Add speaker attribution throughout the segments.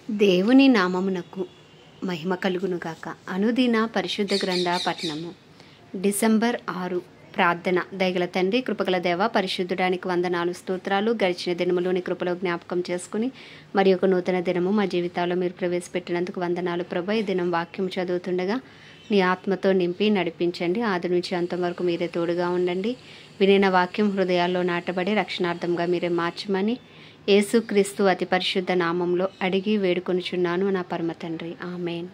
Speaker 1: దేవుని నామమునకు మహిమ కలుగునుగాక. అనుదిన పరిశుద్ధ గ్రంథ పఠనము. డిసెంబర్ 6. ప్రార్థన. దయగల తండ్రి, కృపగల దేవ, పరిశుద్ధుడానికి వందనాలు, స్తోత్రాలు. గడిచిన దినములోని కృపలో జ్ఞాపకం చేసుకుని మరి ఒక నూతన దినము మా జీవితాల్లో మీరు ప్రవేశపెట్టినందుకు వందనాలు ప్రభా. ఈ దినం వాక్యం చదువుతుండగా నీ ఆత్మతో నింపి నడిపించండి. ఆది నుంచి అంతవరకు మీరే తోడుగా ఉండండి. వినిన వాక్యం హృదయాల్లో నాటబడి రక్షణార్థంగా మీరే మార్చమని యేసుక్రీస్తు అతి పరిశుద్ధ నామంలో అడిగి వేడుకొనుచున్నాను నా పరమ తండ్రి. ఆమేన్.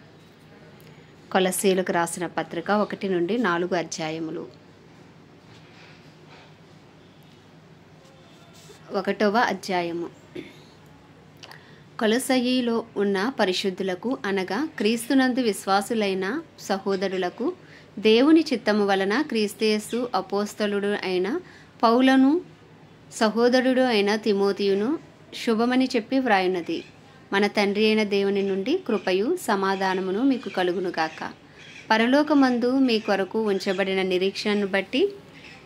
Speaker 1: కొలస్సీలకు రాసిన పత్రిక 1 నుండి 4 అధ్యాయములు. 1వ అధ్యాయము. కొలస్సీలో ఉన్న పరిశుద్ధులకు అనగా క్రీస్తునందు విశ్వాసులైన సహోదరులకు దేవుని చిత్తము వలన క్రీస్తు అపోస్తలుడు అయిన పౌలను, సహోదరుడు అయిన తిమోతియును శుభమని చెప్పి వ్రాయున్నది. మన తండ్రి అయిన దేవుని నుండి కృపయు సమాధానమును మీకు కలుగునుగాక. పరలోకమందు మీ కొరకు ఉంచబడిన నిరీక్షణను బట్టి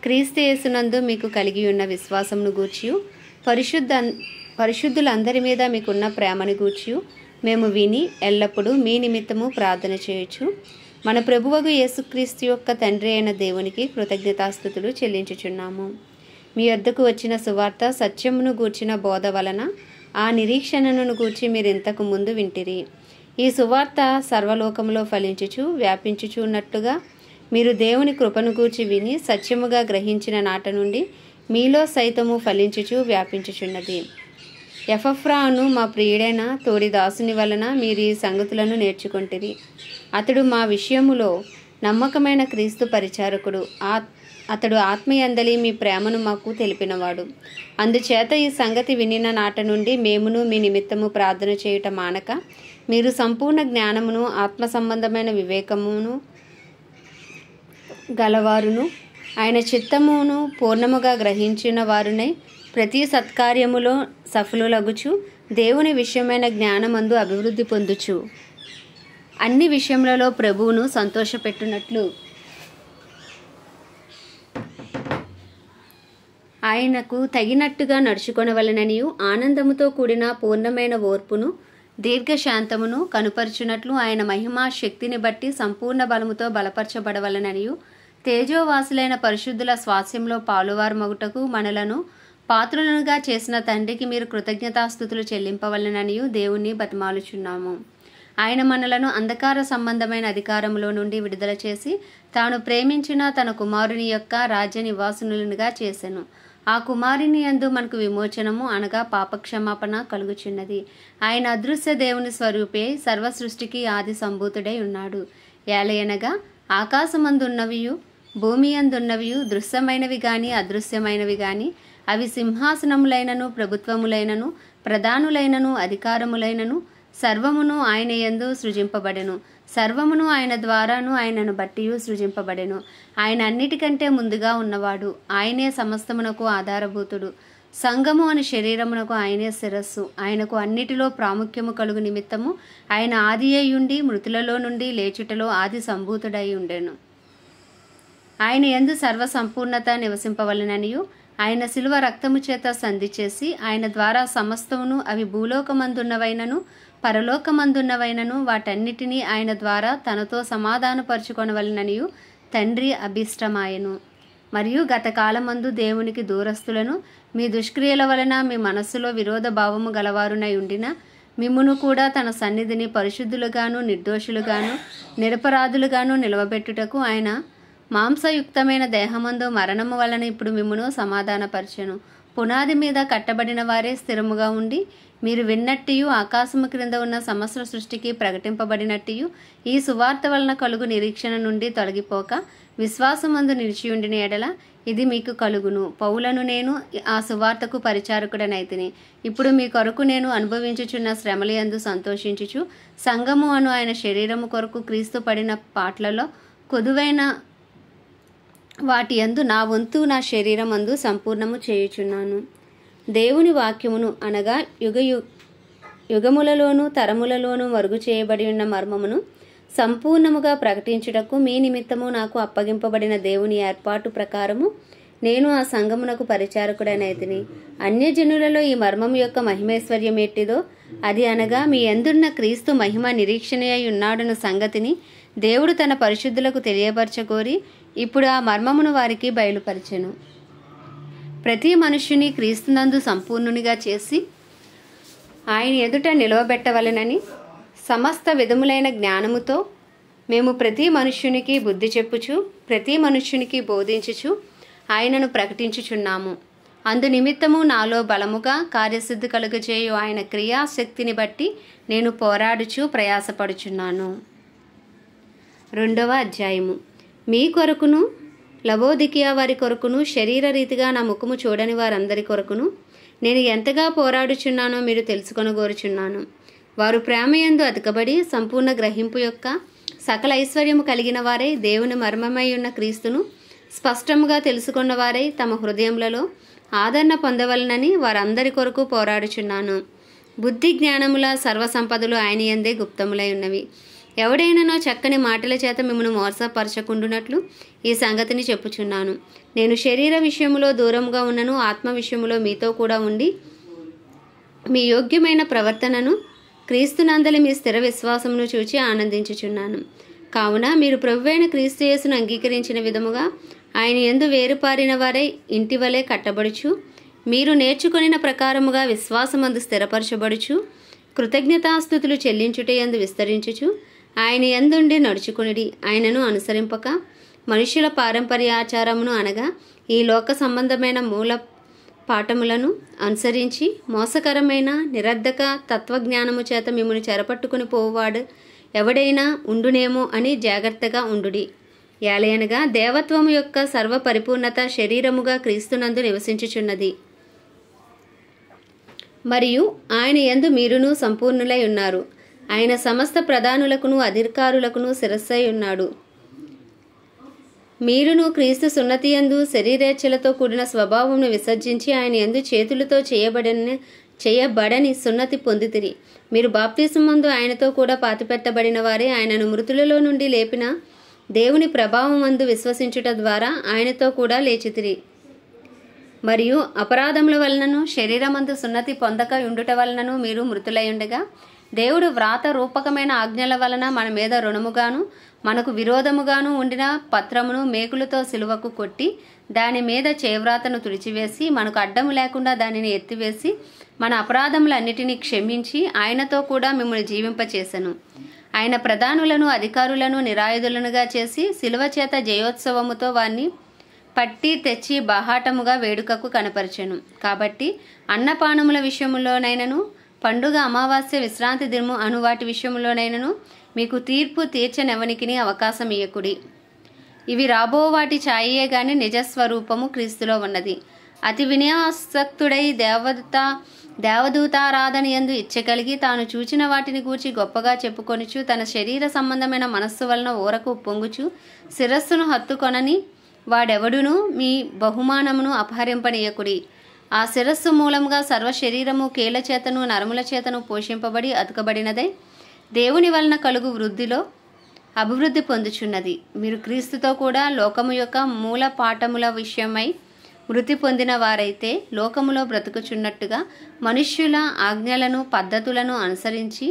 Speaker 1: క్రీస్తు యేసునందు మీకు కలిగి ఉన్న విశ్వాసమును గూర్చియు పరిశుద్ధులందరి మీద మీకున్న ప్రేమను గూర్చియు మేము విని ఎల్లప్పుడూ మీ నిమిత్తము ప్రార్థన చేయొచ్చు. మన ప్రభువగు యేసుక్రీస్తు యొక్క తండ్రి అయిన దేవునికి కృతజ్ఞతాస్తుతులు చెల్లించుచున్నాము. మీ వద్దకు వచ్చిన సువార్త సత్యమును గూర్చిన బోధ వలన ఆ నిరీక్షణను గూర్చి మీరు ఇంతకు ముందు వింటిరి. ఈ సువార్త సర్వలోకములో ఫలించుచు వ్యాపించుచున్నట్టుగా మీరు దేవుని కృపను గూర్చి విని సత్యముగా గ్రహించిన నాట నుండి మీలో సైతము ఫలించుచు వ్యాపించుచున్నది. ఎపఫ్రాను మా ప్రియుడైన తోడి దాసుని వలన మీరు ఈ సంగతులను నేర్చుకొంటిరి. అతడు మా విషయములో నమ్మకమైన క్రీస్తు పరిచారకుడు. అతడు ఆత్మయందలి మీ ప్రేమను మాకు తెలిపినవాడు. అందుచేత ఈ సంగతి వినిన నాట నుండి మేమును మీ నిమిత్తము ప్రార్థన చేయుట మానక మీరు సంపూర్ణ జ్ఞానమును ఆత్మ సంబంధమైన వివేకమును గలవారును ఆయన చిత్తమును పూర్ణముగా గ్రహించిన వారునై ప్రతి సత్కార్యములో సఫలులగుచు దేవుని విషయమైన జ్ఞానమందు అభివృద్ధి పొందుచు అన్ని విషయములలో ప్రభువును సంతోషపెట్టునట్లు ఆయనకు తగినట్టుగా నడుచుకొనవలెననియు ఆనందముతో కూడిన పూర్ణమైన ఓర్పును దీర్ఘశాంతమును కనుపరుచునట్లు ఆయన మహిమా శక్తిని బట్టి సంపూర్ణ బలముతో బలపరచబడవలెననియు తేజోవాసులైన పరిశుద్ధుల స్వాస్యంలో పాలువారు మగుటకు మనలను పాత్రులనుగా చేసిన తండ్రికి మీరు కృతజ్ఞతాస్తుతులు చెల్లింపవలెననియు దేవుణ్ణి బతిమాలుచున్నాము. ఆయన మనలను అంధకార సంబంధమైన అధికారంలో నుండి విడుదల చేసి తాను ప్రేమించిన తన కుమారుని యొక్క రాజ్య నివాసునులుగా చేసెను. ఆ కుమారుని యందు మనకు విమోచనము అనగా పాపక్షమాపణ కలుగుచున్నది. ఆయన అదృశ్య దేవుని స్వరూపే సర్వ సృష్టికి ఆది సంభూతుడై ఉన్నాడు. ఏలయనగా ఆకాశమందున్నవియు భూమి అందున్నవియు దృశ్యమైనవి గాని అదృశ్యమైనవి గాని అవి సింహాసనములైనను ప్రభుత్వములైనను ప్రధానులైనను అధికారములైనను సర్వమును ఆయన యందు సృజింపబడెను. సర్వమును ఆయన ద్వారాను ఆయనను బట్టియు సృజింపబడెను. ఆయన అన్నిటికంటే ముందుగా ఉన్నవాడు. ఆయనే సమస్తమునకు ఆధారభూతుడు. సంఘము అని శరీరమునకు ఆయనే శిరస్సు. ఆయనకు అన్నిటిలో ప్రాముఖ్యము కలుగు నిమిత్తము ఆయన ఆది అయ్యుండి మృతులలో నుండి లేచుటలో ఆది సంభూతుడై ఉండెను. ఆయన యందు సర్వ సంపూర్ణత నివసింపవలెననియు ఆయన శిలువ రక్తము చేత సంధి చేసి ఆయన ద్వారా సమస్తమును అవి భూలోకమందున్నవైనను పరలోకమందున్నవైనను వాటన్నిటినీ ఆయన ద్వారా తనతో సమాధానపరుచుకొనవలెననియు తండ్రి అభిష్టమాయెను. మరియు గత కాలమందు దేవునికి దూరస్తులను మీ దుష్క్రియల వలన మీ మనస్సులో విరోధ భావము గలవారునై ఉండిన మిమ్మును కూడా తన సన్నిధిని పరిశుద్ధులుగాను నిర్దోషులుగాను నిరపరాధులుగాను నిలవబెట్టుటకు ఆయన మాంసయుక్తమైన దేహమందు మరణము వలన ఇప్పుడు మిమ్మును సమాధానపరచెను. పునాది మీద కట్టబడిన వారే స్థిరముగా ఉండి మీరు విన్నట్టియు ఆకాశము క్రింద ఉన్న సమస్త సృష్టికి ప్రకటింపబడినట్టియు ఈ సువార్త వలన కలుగు నిరీక్షణ నుండి తొలగిపోక విశ్వాసమందు నిలిచియుండిన ఎడల ఇది మీకు కలుగును. పౌలను నేను ఆ సువార్తకు పరిచారకుడనైతిని. ఇప్పుడు మీ కొరకు నేను అనుభవించుచున్న శ్రమలయందు సంతోషించుచు సంఘము అను ఆయన శరీరము కొరకు క్రీస్తు పడిన పాటలలో కొదువైన వాటి యందు నా వంతు నా శరీరమందు సంపూర్ణము చేయుచున్నాను. దేవుని వాక్యమును అనగా యుగములలోను తరములలోను మరుగు చేయబడి ఉన్న మర్మమును సంపూర్ణముగా ప్రకటించుటకు మీ నిమిత్తము నాకు అప్పగింపబడిన దేవుని ఏర్పాటు ప్రకారము నేను ఆ సంఘమునకు పరిచారకుడనైతిని. అన్యజనులలో ఈ మర్మము యొక్క మహిమైశ్వర్యం ఎట్టిదో అది అనగా మీ యందున్న క్రీస్తు మహిమ నిరీక్షణయై ఉన్నాడన్న సంగతిని దేవుడు తన పరిశుద్ధులకు తెలియపరచగోరి ఇప్పుడు ఆ మర్మమును వారికి బయలుపరచెను. ప్రతి మనుష్యుని క్రీస్తునందు సంపూర్ణునిగా చేసి ఆయన ఎదుట నిలవబెట్టవలెనని సమస్త విధములైన జ్ఞానముతో మేము ప్రతి మనుష్యునికి బుద్ధి చెప్పుచు ప్రతి మనుష్యునికి బోధించుచు ఆయనను ప్రకటించుచున్నాము. అందు నిమిత్తము నాలో బలముగా కార్యసిద్ధి కలుగజేయు ఆయన క్రియాశక్తిని బట్టి నేను పోరాడుచు ప్రయాసపడుచున్నాను. 2వ అధ్యాయము. మీ కొరకును లవోదికియా వారి కొరకును శరీర రీతిగా నా ముఖము చూడని వారందరి కొరకును నేను ఎంతగా పోరాడుచున్నానో మీరు తెలుసుకొనగోరుచున్నాను. వారు ప్రేమయందు అతకబడి సంపూర్ణ గ్రహింపు యొక్క సకల ఐశ్వర్యము కలిగిన వారై దేవుని మర్మమై ఉన్న క్రీస్తును స్పష్టముగా తెలుసుకున్న వారై తమ హృదయములలో ఆదరణ పొందవలనని వారందరి కొరకు పోరాడుచున్నాను. బుద్ధి జ్ఞానముల సర్వసంపదలు ఆయన యందే గుప్తములై ఉన్నవి. ఎవడైనానో చక్కని మాటల చేత మిమ్మల్ని మోసపరచకుండునట్లు ఈ సంగతిని చెప్పుచున్నాను. నేను శరీర విషయములో దూరముగా ఉన్నను, ఆత్మ విషయములో మీతో కూడా ఉండి మీ యోగ్యమైన ప్రవర్తనను క్రీస్తునందలి మీ స్థిర విశ్వాసమును చూచి ఆనందించుచున్నాను. కావున మీరు ప్రభువైన క్రీస్తు యేసును అంగీకరించిన విధముగా ఆయన యందు వేరుపారిన వారై ఇంటి వలె కట్టబడుచు మీరు నేర్చుకొనిన ప్రకారముగా విశ్వాసమందు స్థిరపరచబడుచు కృతజ్ఞతాస్తుతులు చెల్లించుటయందు విస్తరించుచు ఆయన యందుండి నడుచుకునిడి. ఆయనను అనుసరింపక మనుష్యుల పారంపర్యాచారమును అనగా ఈ లోక సంబంధమైన మూల పాఠములను అనుసరించి మోసకరమైన నిరర్ధక తత్వజ్ఞానము చేత మిమ్మల్ని చెరపట్టుకుని పోవాడు ఎవడైనా ఉండునేమో అని జాగ్రత్తగా ఉండుడి. ఏలయనగా దేవత్వము యొక్క సర్వ పరిపూర్ణత శరీరముగా క్రీస్తునందు నివసించుచున్నది. మరియు ఆయన యందు మీరును సంపూర్ణులై ఉన్నారు. ఆయన సమస్త ప్రధానులకును అధికారులకును శిరస్సై ఉన్నాడు. మీరును క్రీస్తు సున్నతియందు శరీరేచ్ఛలతో కూడిన స్వభావమును విసర్జించి ఆయన యందు చేతులతో చేయబడని సున్నతి పొందితిరి. మీరు బాప్తిసమందు ఆయనతో కూడా పాతిపెట్టబడిన వారే ఆయనను మృతులలో నుండి లేపిన దేవుని ప్రభావమందు విశ్వసించుట ద్వారా ఆయనతో కూడా లేచితిరి. మరియు అపరాధముల వలనను శరీరమందు సున్నతి పొందక ఉండుట వలనను మీరు మృతులై ఉండగా దేవుడు వ్రాత రూపకమైన ఆజ్ఞల వలన మన మీద రుణముగాను మనకు విరోధముగాను ఉండిన పత్రమును మేకులతో సిలువకు కొట్టి దాని మీద చేవ్రాతను తుడిచివేసి మనకు అడ్డము లేకుండా దానిని ఎత్తివేసి మన అపరాధములన్నిటినీ క్షమించి ఆయనతో కూడా మిమ్మల్ని జీవింపచేసెను. ఆయన ప్రధానులను అధికారులను నిరాయుధులనుగా చేసి సిలువ చేత జయోత్సవముతో వారిని పట్టి తెచ్చి బాహాటముగా వేడుకకు కనపరచెను. కాబట్టి అన్నపానముల విషయములోనైనను పండుగ అమావాస్య విశ్రాంతి దినము అను వాటి విషయములోనైనను మీకు తీర్పు తీర్చనెవనికిని అవకాశం ఇయ్యకుడి. ఇవి రాబో వాటి ఛాయయే గాని నిజస్వరూపము క్రీస్తులో ఉన్నది. అతి వినయాసక్తుడై దేవదూతారాధన యందు ఇచ్చగలిగి తాను చూచిన వాటిని గూర్చి గొప్పగా చెప్పుకొనుచు తన శరీర సంబంధమైన మనస్సు వలన ఊరకు ఉప్పొంగుచు శిరస్సును హత్తుకొనని వాడెవడునూ మీ బహుమానమును అపహరింపనీయకుడి. ఆ శిరస్సు మూలముగా సర్వ శరీరము కీళ్ల చేతను నరముల చేతను పోషింపబడి అతుకబడినదై దేవుని వలన కలుగు వృద్ధిలో అభివృద్ధి పొందుచున్నది. మీరు క్రీస్తుతో కూడా లోకము యొక్క మూల పాఠముల విషయమై మృతి పొందిన వారైతే లోకములో బ్రతుకుచున్నట్టుగా మనుష్యుల ఆజ్ఞలను పద్ధతులను అనుసరించి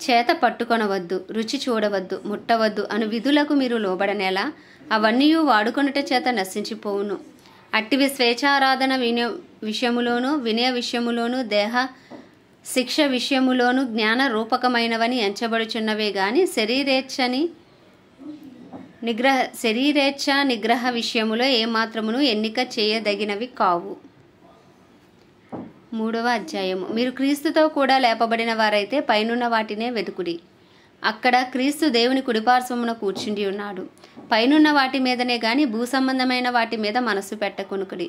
Speaker 1: చేత పట్టుకొనవద్దు, రుచి చూడవద్దు, ముట్టవద్దు అను విధులకు మీరు లోబడనేలా అవన్నీ వాడుకొనుట చేత నశించిపోవును. అట్టివి స్వేచ్ఛారాధన విషయములోను వినయ విషయములోను దేహ శిక్ష విషయములోను జ్ఞాన రూపకమైనవని ఎంచబడుచున్నవే గాని శరీరేచ్ఛ నిగ్రహ విషయములో ఏమాత్రమును ఎన్నిక చేయదగినవి కావు. 3వ అధ్యాయము. మీరు క్రీస్తుతో కూడా లేపబడిన వారైతే పైనున్న వాటినే వెతుకుడి. అక్కడ క్రీస్తు దేవుని కుడిపార్శ్వమున కూర్చుండి ఉన్నాడు. పైనున్న వాటి మీదనే గాని భూ సంబంధమైన వాటి మీద మనస్సు పెట్టకొనుకుడి.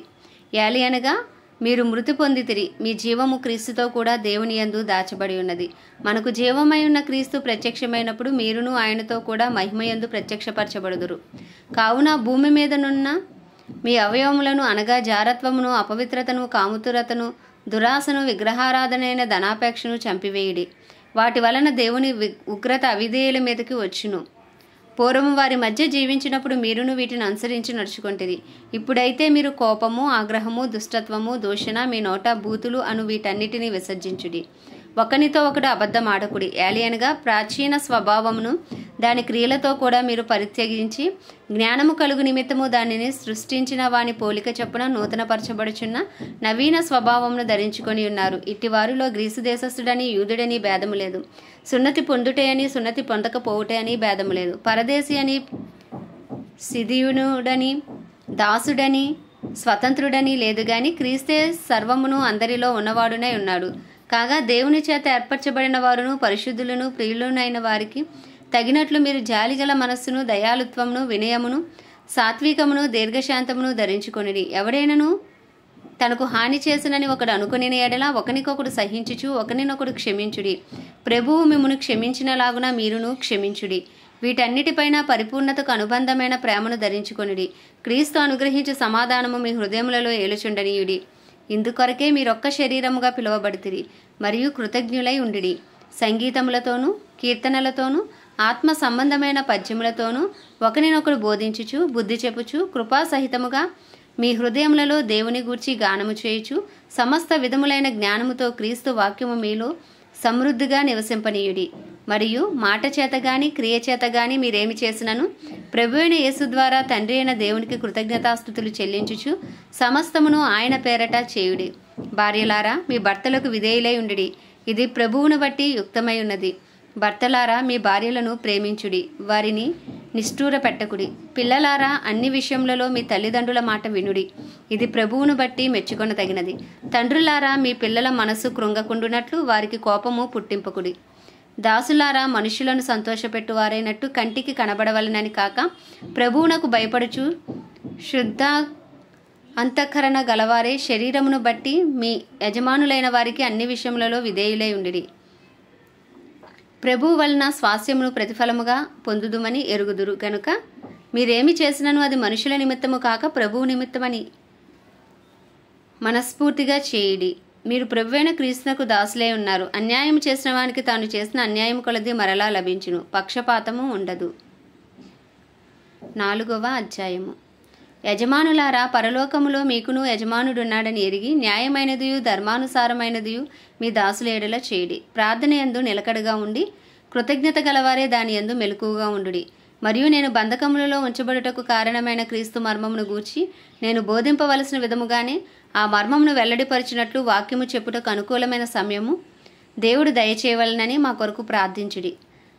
Speaker 1: యాలి అనగా మీరు మృతి పొందితిరి, మీ జీవము క్రీస్తుతో కూడా దేవుని యందు దాచబడి ఉన్నది. మనకు జీవమై ఉన్న క్రీస్తు ప్రత్యక్షమైనప్పుడు మీరును ఆయనతో కూడా మహిమయందు ప్రత్యక్షపరచబడుదురు. కావున భూమి మీదనున్న మీ అవయవములను అనగా జారత్వమును, అపవిత్రతను, కాముతురతను, దురాశను, విగ్రహారాధనైన ధనాపేక్షను చంపివేయుడి. వాటి వలన దేవుని ఉగ్రత అవిధేయుల మీదకి వచ్చును. పూర్వము వారి మధ్య జీవించినప్పుడు మీరును వీటిని అనుసరించి నడుచుకొంటిరి. ఇప్పుడైతే మీరు కోపము, ఆగ్రహము, దుష్టత్వము, దూషణ, మీ నోట బూతులు అను వీటన్నిటినీ విసర్జించుడి. ఒకనితో ఒకడు అబద్ధం ఆడకుడి. ఏలియనగా ప్రాచీన స్వభావమును దాని క్రియలతో కూడా మీరు పరిత్యజించి జ్ఞానము కలుగు నిమిత్తము దానిని సృష్టించిన వాని పోలిక చొప్పున నూతనపరచబడుచున్న నవీన స్వభావమును ధరించుకొని ఉన్నారు. ఇట్టి వారిలో గ్రీసు దేశస్థుడని యూదుడని భేదము లేదు. సున్నతి పొందుటే అని సున్నతి పొందకపోవుటే అని భేదము లేదు. పరదేశి అని, సిదియునుడని, దాసుడని, స్వతంత్రుడని లేదు గాని క్రీస్తే సర్వమును అందరిలో ఉన్నవాడునై ఉన్నాడు. కాగా దేవుని చేత ఏర్పరచబడిన వారును పరిశుద్ధులను ప్రియులునైన వారికి తగినట్లు మీరు జాలిగల మనస్సును, దయాలుత్వమును, వినయమును, సాత్వికమును, దీర్ఘశాంతమును ధరించుకొనిడి. ఎవడైనను తనకు హాని చేసినని ఒకడు అనుకుని ఎడల ఒకనికొకడు సహించుచు ఒకరినొకడు క్షమించుడి. ప్రభువు మిమ్మును క్షమించినలాగున మీరును క్షమించుడి. వీటన్నిటిపైన పరిపూర్ణతకు అనుబంధమైన ప్రేమను ధరించుకొనిడి. క్రీస్తు అనుగ్రహించు సమాధానము మీ హృదయములలో ఏలుచుండనీయుడి. ఇందుకొరకే మీరొక్క శరీరముగా పిలువబడితిరి మరియు కృతజ్ఞులై ఉండిడి. సంగీతములతోనూ కీర్తనలతోనూ ఆత్మ సంబంధమైన పద్యములతోనూ ఒకరినొకడు బోధించుచు బుద్ధి చెప్పుచు కృపాసహితముగా మీ హృదయములలో దేవుని గూర్చి గానము చేయుచు సమస్త విధములైన జ్ఞానముతో క్రీస్తు వాక్యము మీలో సమృద్ధిగా నివసింపనీయుడి. మరియు మాట చేత గాని క్రియ చేత గాని మీరేమి చేసినను ప్రభువైన యేసు ద్వారా తండ్రి అయిన దేవునికి కృతజ్ఞతాస్తుతులు చెల్లించుచు సమస్తమును ఆయన పేరట చేయుడి. భార్యలారా మీ భర్తలకు విధేయులై ఉండిడి. ఇది ప్రభువును బట్టి యుక్తమై ఉన్నది. భర్తలారా మీ భార్యలను ప్రేమించుడి, వారిని నిష్ఠూర పెట్టకుడి. పిల్లలారా అన్ని విషయములలో మీ తల్లిదండ్రుల మాట వినుడి, ఇది ప్రభువును బట్టి మెచ్చుకొనదగినది. తండ్రులారా మీ పిల్లల మనస్సు కృంగకుండునట్లు వారికి కోపము పుట్టింపకుడి. దాసులారా మనుషులను సంతోషపెట్టువారైనట్టు కంటికి కనబడవలనని కాక ప్రభువునకు భయపడుచు శుద్ధ అంతఃకరణ గలవారే శరీరమును బట్టి మీ యజమానులైన వారికి అన్ని విషయములలో విధేయులై ఉండిడి. ప్రభువు వలన స్వాస్యమును ప్రతిఫలముగా పొందుదుమని ఎరుగుదురు గనుక మీరేమి చేసినను అది మనుషుల నిమిత్తము కాక ప్రభువు నిమిత్తమని మనస్ఫూర్తిగా చేయుడి. మీరు ప్రభువైన క్రీస్తునకు దాసులై ఉన్నారు. అన్యాయం చేసిన వానికి తాను చేసిన అన్యాయం కొలది మరలా లభించును, పక్షపాతము ఉండదు. 4వ అధ్యాయము. యజమానులారా పరలోకములో మీకును యజమానుడున్నాడని ఎరిగి న్యాయమైనదియు ధర్మానుసారమైనదియు మీ దాసుల ఎడల చేయుడి. ప్రార్థన యందు నిలకడగా ఉండి కృతజ్ఞత గలవారే దాని యందు మెలకువగా ఉండుడి. మరియు నేను బంధకములలో ఉంచబడుటకు కారణమైన క్రీస్తు మర్మమును గూర్చి నేను బోధింపవలసిన విధముగానే ఆ మర్మమును వెల్లడిపరిచినట్లు వాక్యము చెప్పుటకు అనుకూలమైన సమయము దేవుడు దయచేయవలనని మా కొరకు ప్రార్థించుడి.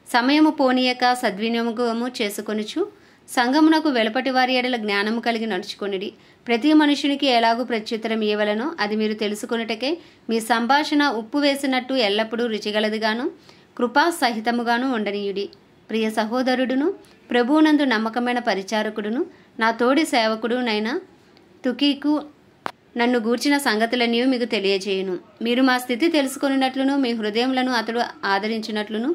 Speaker 1: సమయము పోనీయక సద్వినియోగము చేసుకొనుచు సంఘమునకు వెలుపటి వారి ఎడల జ్ఞానము కలిగి నడుచుకొనిడి. ప్రతి మనుషునికి ఎలాగూ ప్రత్యుత్తరం ఇవ్వవలనో అది మీరు తెలుసుకొనుటకే మీ సంభాషణ ఉప్పు వేసినట్టు ఎల్లప్పుడూ రుచిగలదిగాను కృపా సహితముగాను ఉండనీయుడి. ప్రియ సహోదరుడును ప్రభువునందు నమ్మకమైన పరిచారకుడును నా తోడి సేవకుడునైన తుకీకు నన్ను గూర్చిన సంగతులన్నీ మీకు తెలియజేయును. మీరు మా స్థితి తెలుసుకొనున్నట్లును మీ హృదయములను అతడు ఆదరించినట్లును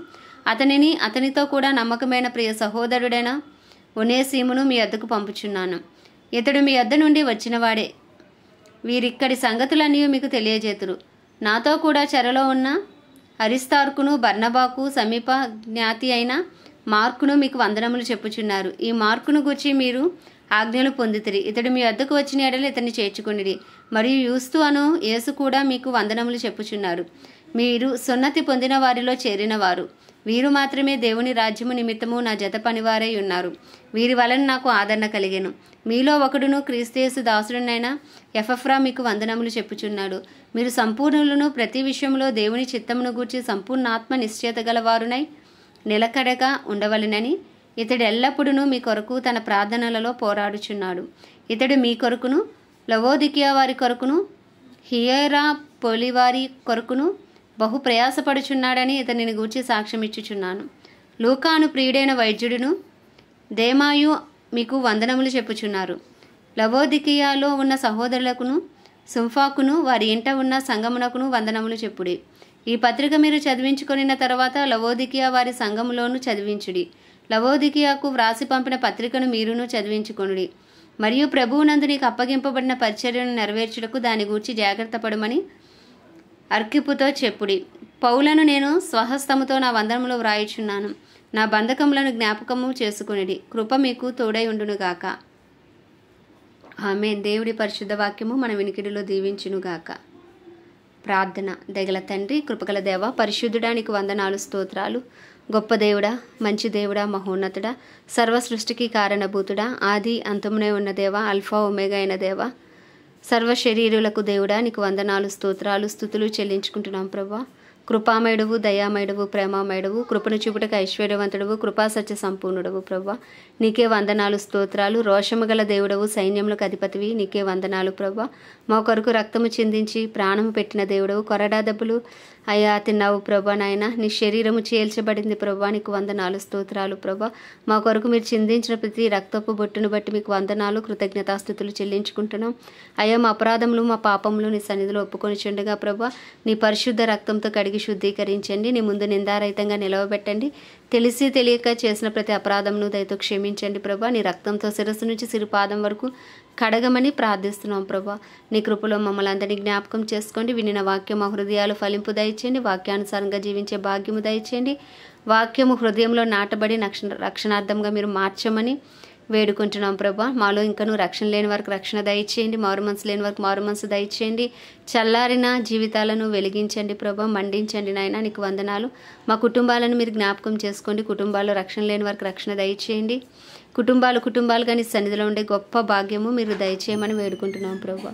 Speaker 1: అతనిని అతనితో కూడా నమ్మకమైన ప్రియ సహోదరుడైన ఒనేసీమును మీ వద్దకు పంపుచున్నాను. ఇతడు మీ వద్ద నుండి వచ్చినవాడే. వీరిక్కడి సంగతులన్నీ మీకు తెలియజేతురు. నాతో కూడా చెరలో ఉన్న అరిస్తార్కును బర్నబాకు సమీప జ్ఞాతి అయిన మార్కును మీకు వందనములు చెప్పుచున్నారు. ఈ మార్కును గూర్చి మీరు ఆజ్ఞలు పొందితిరి. ఇతడు మీ వద్దకు వచ్చిన ఎడల ఇతన్ని చేర్చుకొనిడి. మరియు యూస్తు అను యేసు కూడా మీకు వందనములు చెప్పుచున్నారు. మీరు సున్నతి పొందిన వారిలో చేరినవారు. వీరు మాత్రమే దేవుని రాజ్యము నిమిత్తము నా జత పనివారై ఉన్నారు. వీరి వలన నాకు ఆదరణ కలిగెను. మీలో ఒకడును క్రీస్తు యేసు దాసుడునైన ఎపఫ్రా మీకు వందనములు చెప్పుచున్నాడు. మీరు సంపూర్ణులను ప్రతి విషయంలో దేవుని చిత్తమును గూర్చి సంపూర్ణాత్మ నిశ్చయత గలవారునై నిలకడగా ఉండవలెనని ఇతడు ఎల్లప్పుడూ మీ కొరకు తన ప్రార్థనలలో పోరాడుచున్నాడు. ఇతడు మీ కొరకును లవోదికియా వారి కొరకును హియరా పొలివారి కొరకును బహు ప్రయాసపడుచున్నాడని ఇతనిని గూర్చి సాక్ష్యమిచ్చుచున్నాను. లూకాను ప్రియుడైన వైద్యుడును దేమాయు మీకు వందనములు చెప్పుచున్నారు. లవోదికియాలో ఉన్న సహోదరులకును సుంఫాకును వారి ఇంట ఉన్న సంగమునకును వందనములు చెప్పుడి. ఈ పత్రిక మీరు చదివించుకొనిన తర్వాత లవోదికియా వారి సంఘములోను చదివించుడి. లవోదికియాకు వ్రాసి పంపిన పత్రికను మీరును చదివించుకొనుడి. మరియు ప్రభువునందు నీకు అప్పగింపబడిన పరిచర్యను నెరవేర్చుటకు దాని గూర్చి జాగ్రత్త పడమని అర్కిపుతో చెప్పుడి. పౌలను నేను స్వహస్తముతో నా వందనములో వ్రాయిచున్నాను. నా బంధకములను జ్ఞాపకము చేసుకునిడి. కృప మీకు తోడై ఉండునుగాక. ఆమేన్. దేవుడి పరిశుద్ధ వాక్యము మన వినికిడిలో దీవించునుగాక. ప్రార్థన. దయగల తండ్రి, కృపగల దేవ, పరిశుద్ధుడానికి వందనాలు, స్తోత్రాలు. గొప్ప దేవుడా, మంచి దేవుడా, మహోన్నతుడా, సర్వ సృష్టికి కారణభూతుడా, ఆది అంతమునే ఉన్న దేవ, అల్ఫా ఒమేగా అయిన దేవ, సర్వ శరీరులకు దేవుడా, నీకు వందనాలు, స్తోత్రాలు, స్తుతులు చెల్లించుకుంటున్నాం ప్రభా. కృపామయుడవు, దయామయుడవు, ప్రేమామయుడవు, కృపను చూపుటకు ఐశ్వర్యవంతుడవు, కృపా సత్య సంపూర్ణుడవు ప్రభా. నీకే వందనాలు, స్తోత్రాలు. రోషము గల దేవుడవు, సైన్యములకు అధిపతివి, నీకే వందనాలు ప్రభా. మా కొరకు రక్తము చిందించి ప్రాణము పెట్టిన దేవుడవు, కొరడా దెబ్బలు అయ్యా తిన్నావు ప్రభా. నాయన నీ శరీరము చేల్చబడింది ప్రభా, నీకు వందనాలు, స్తోత్రాలు ప్రభా. మా కొరకు మీరు చిందించిన ప్రతి రక్తపు బొట్టును బట్టి మీకు వందనాలు, కృతజ్ఞతాస్తుతులు చెల్లించుకుంటున్నాం. అయ్యా మా అపరాధములు, మా పాపములు నీ సన్నిధిలో ఒప్పుకొని చుండగా ప్రభా, నీ పరిశుద్ధ రక్తంతో కడిగి శుద్ధీకరించండి. నీ ముందు నిందారహితంగా నిలవబెట్టండి. తెలిసి తెలియక చేసిన ప్రతి అపరాధమును దయతో క్షమించండి ప్రభా. నీ రక్తంతో శిరస్సు నుంచి సిరిపాదం వరకు కడగమని ప్రార్థిస్తున్నాం ప్రభా. నీ కృపలో మమ్మల్ని అందరినీ జ్ఞాపకం చేసుకోండి. వినిన వాక్యం మా హృదయాలు ఫలింపు దయచేయండి. వాక్యానుసారంగా జీవించే భాగ్యము దయచేయండి. వాక్యము హృదయంలో నాటబడి రక్షణార్థంగా మీరు మార్చమని వేడుకుంటున్నాం ప్రభా. మాలో ఇంకనూ రక్షణ లేని వారికి రక్షణ దయచేయండి. మారు మనసు లేని వారికి మారు మనసు దయచేయండి. చల్లారిన జీవితాలను వెలిగించండి ప్రభా, మండించండి నాయన. నీకు వందనాలు. మా కుటుంబాలను మీరు జ్ఞాపకం చేసుకోండి. కుటుంబాల్లో రక్షణ లేని వారికి రక్షణ దయచేయండి. కుటుంబాలుగా నీ సన్నిధిలో ఉండే గొప్ప భాగ్యము మీరు దయచేయమని వేడుకుంటున్నాం ప్రభా.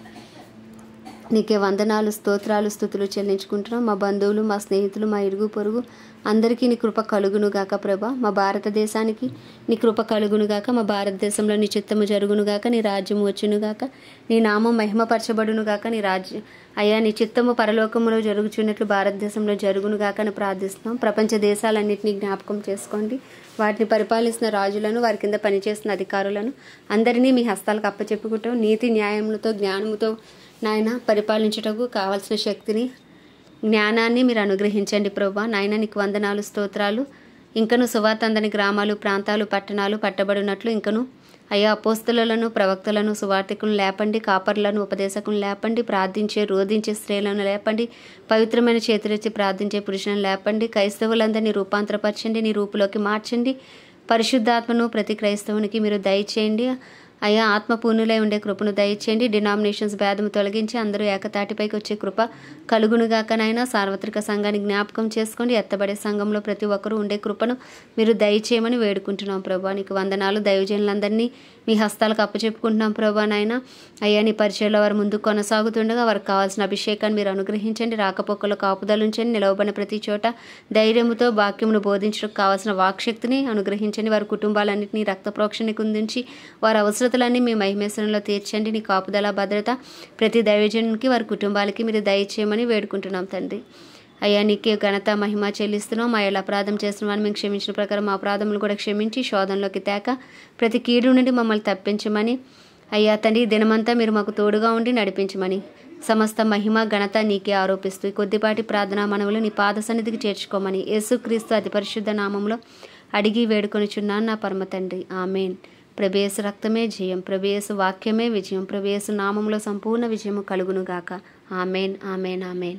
Speaker 1: నీకే వందనాలు, స్తోత్రాలు, స్తుతులు చెల్లించుకుంటున్నాం. మా బంధువులు, మా స్నేహితులు, మా ఇరుగు పొరుగు అందరికీ నీ కృప కలుగునుగాక ప్రభా. మా భారతదేశానికి నీ కృప కలుగునుగాక. మా భారతదేశంలో నీ చిత్తము జరుగునుగాక. నీ రాజ్యము వచ్చునుగాక. నీ నామం మహిమపరచబడునుగాక. నీ రాజ్యం అయ్యా నీ చిత్తము పరలోకములో జరుగుచున్నట్లు భారతదేశంలో జరుగునుగాక అని ప్రార్థిస్తున్నాం. ప్రపంచ దేశాలన్నింటినీ జ్ఞాపకం చేసుకోండి. వాటిని పరిపాలిస్తున్న రాజులను, వారి కింద పనిచేస్తున్న అధికారులను అందరినీ మీ హస్తాలకు అప్పచెప్పుకుంటాం. నీతి న్యాయములతో, జ్ఞానముతో నాయన పరిపాలించుటకు కావాల్సిన శక్తిని, జ్ఞానాన్ని మీరు అనుగ్రహించండి ప్రభా. నాయన నీకు వందనాలు, స్తోత్రాలు. ఇంకను సువార్త అందని గ్రామాలు, ప్రాంతాలు, పట్టణాలు పట్టబడినట్లు ఇంకను అయ్యా అపోస్తలులను, ప్రవక్తలను, సువార్తికులను లేపండి. కాపర్లను, ఉపదేశకులను లేపండి. ప్రార్థించే, రోధించే స్త్రీలను లేపండి. పవిత్రమైన చేతులెత్తి ప్రార్థించే పురుషులను లేపండి. క్రైస్తవులందరినీ రూపాంతరపరచండి, నీ రూపులోకి మార్చండి. పరిశుద్ధాత్మను ప్రతి క్రైస్తవునికి మీరు దయచేయండి. అయ్యా ఆత్మపూర్ణులై ఉండే కృపను దయచేయండి. డినామినేషన్స్ భేదము తొలగించి అందరూ ఏకతాటిపైకి వచ్చే కృప కలుగునుగాకనైనా. సార్వత్రిక సంఘాన్ని జ్ఞాపకం చేసుకోండి. ఎత్తబడే సంఘంలో ప్రతి ఒక్కరూ ఉండే కృపను మీరు దయచేయమని వేడుకుంటున్నాం ప్రభా. నీకు వందనాలు. దైవజనులందరినీ మీ హస్తాలకు అప్పచెప్పుకుంటున్నాం ప్రభా. నాయన అయ్యా నీ పరిచయంలో వారు ముందు కొనసాగుతుండగా వారికి కావాల్సిన అభిషేకాన్ని మీరు అనుగ్రహించండి. రాకపోకలు కాపుదలుంచండి. నిలవబడిన ప్రతి చోట ధైర్యముతో వాక్యమును బోధించడానికి కావాల్సిన వాక్శక్తిని అనుగ్రహించండి. వారి కుటుంబాలన్నింటినీ రక్త ప్రోక్షణకు కుందించి వారి అవసరతలన్నీ మీ మహిమేశ్వరంలో తీర్చండి. నీ కాపుదల, భద్రత ప్రతి దైవజనునికి, వారి కుటుంబాలకి మీరు దయచేయమని వేడుకుంటున్నాం తండ్రి. అయ్యా నీకే ఘనత, మహిమ చెల్లిస్తున్నాం. మా ఎలా అపరాధం చేస్తున్న వారిని మేము క్షమించిన ప్రకారం మా అపరాధములు కూడా క్షమించి శోధనలోకి తేక ప్రతి కీడు నుండి మమ్మల్ని తప్పించమని అయ్యా తండ్రి దినమంతా మీరు మాకు తోడుగా ఉండి నడిపించమని సమస్త మహిమ, ఘనత నీకే ఆరోపిస్తూ ఈ కొద్దిపాటి ప్రార్థనా మనవులు నీ పాద సన్నిధికి చేర్చుకోమని యేసుక్రీస్తు అతి పరిశుద్ధ నామంలో అడిగి వేడుకొనిచున్నాను నా పరమ తండ్రి. ఆమెన్. ప్రభుయేసు రక్తమే జయం, ప్రభుయేసు వాక్యమే విజయం, ప్రభుయేసు నామంలో సంపూర్ణ విజయము కలుగునుగాక. Amen, amen, amen.